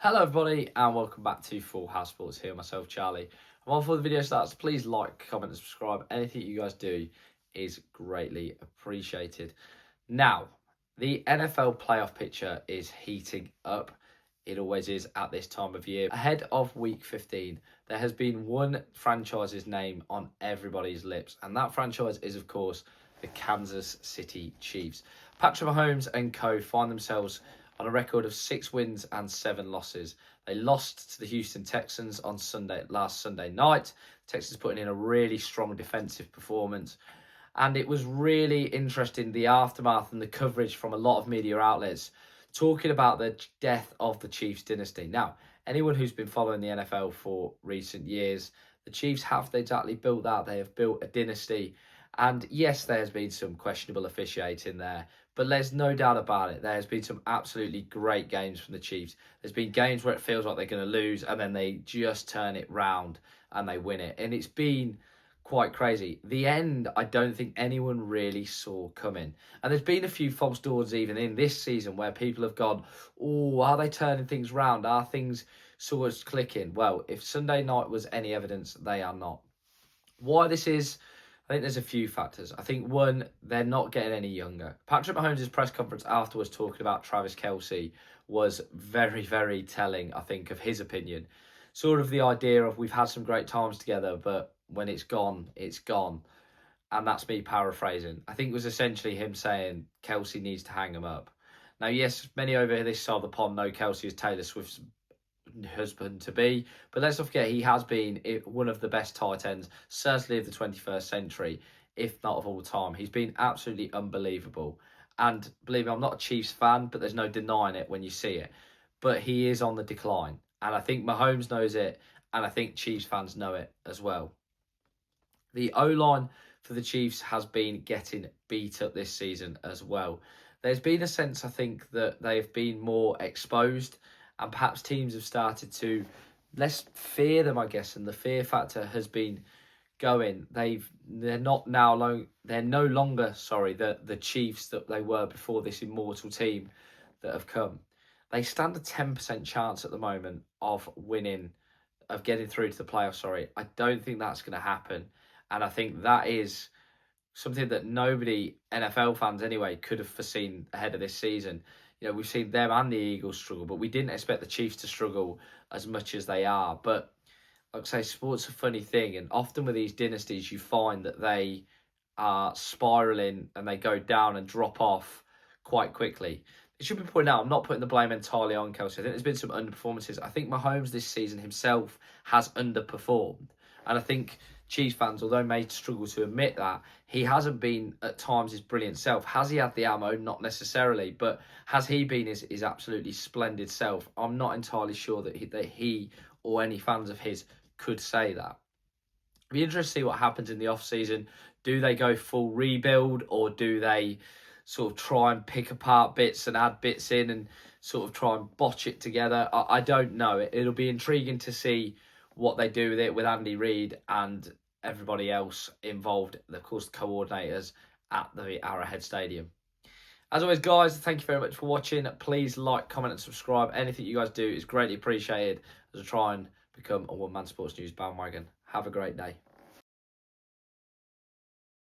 Hello everybody and welcome back to Full House Sports here, myself Charlie. And before the video starts, please like, comment and subscribe. Anything you guys do is greatly appreciated. Now, the NFL playoff picture is heating up. It always is at this time of year. Ahead of week 15, there has been one franchise's name on everybody's lips, and that franchise is, of course, the Kansas City Chiefs. Patrick Mahomes and co find themselves on a record of 6 wins and 7 losses. They lost to the Houston Texans on last Sunday night. Texans putting in a really strong defensive performance. And it was really interesting, the aftermath and the coverage from a lot of media outlets talking about the death of the Chiefs Dynasty. Now, anyone who's been following the NFL for recent years, the Chiefs have exactly built that. They have built a dynasty. And yes, there has been some questionable officiating there, but there's no doubt about it. There has been some absolutely great games from the Chiefs. There's been games where it feels like they're going to lose and then they just turn it round and they win it. And it's been quite crazy. The end, I don't think anyone really saw coming. And there's been a few false dawns even in this season where people have gone, oh, are they turning things round? Are things sort of clicking? Well, if Sunday night was any evidence, they are not. Why this is, I think there's a few factors. I think one, they're not getting any younger. Patrick Mahomes' press conference afterwards talking about Travis Kelce was very, very telling, I think, of his opinion. Sort of the idea of we've had some great times together, but when it's gone, it's gone. And that's me paraphrasing. I think it was essentially him saying Kelce needs to hang him up. Now, yes, many over this side of the pond know Kelce is Taylor Swift's husband to be, but let's not forget he has been one of the best tight ends, certainly of the 21st century, if not of all time. He's been absolutely unbelievable. And believe me, I'm not a Chiefs fan, but there's no denying it when you see it. But he is on the decline. And I think Mahomes knows it, and I think Chiefs fans know it as well. The O-line for the Chiefs has been getting beat up this season as well. There's been a sense, I think, that they've been more exposed, and perhaps teams have started to less fear them, I guess, and the fear factor has been going. They're no longer the Chiefs that they were before this immortal team that have come. They stand a 10% chance at the moment of getting through to the playoffs. I don't think that's going to happen. And I think that is something that nobody, NFL fans anyway, could have foreseen ahead of this season. You know, we've seen them and the Eagles struggle, but we didn't expect the Chiefs to struggle as much as they are. But like I say, sport's a funny thing. And often with these dynasties, you find that they are spiralling and they go down and drop off quite quickly. It should be pointed out, I'm not putting the blame entirely on Kelce. I think there's been some underperformances. I think Mahomes this season himself has underperformed. And I think Chiefs fans, although may struggle to admit that, he hasn't been at times his brilliant self. Has he had the ammo? Not necessarily. But has he been his absolutely splendid self? I'm not entirely sure that he or any fans of his could say that. It'll be interesting to see what happens in the off-season. Do they go full rebuild, or do they sort of try and pick apart bits and add bits in and sort of try and botch it together? I don't know. It'll be intriguing to see what they do with it with Andy Reid and everybody else involved, of course, the coordinators at the Arrowhead Stadium. As always, guys, thank you very much for watching. Please like, comment and subscribe. Anything you guys do is greatly appreciated as I try and become a one-man sports news bandwagon. Have a great day.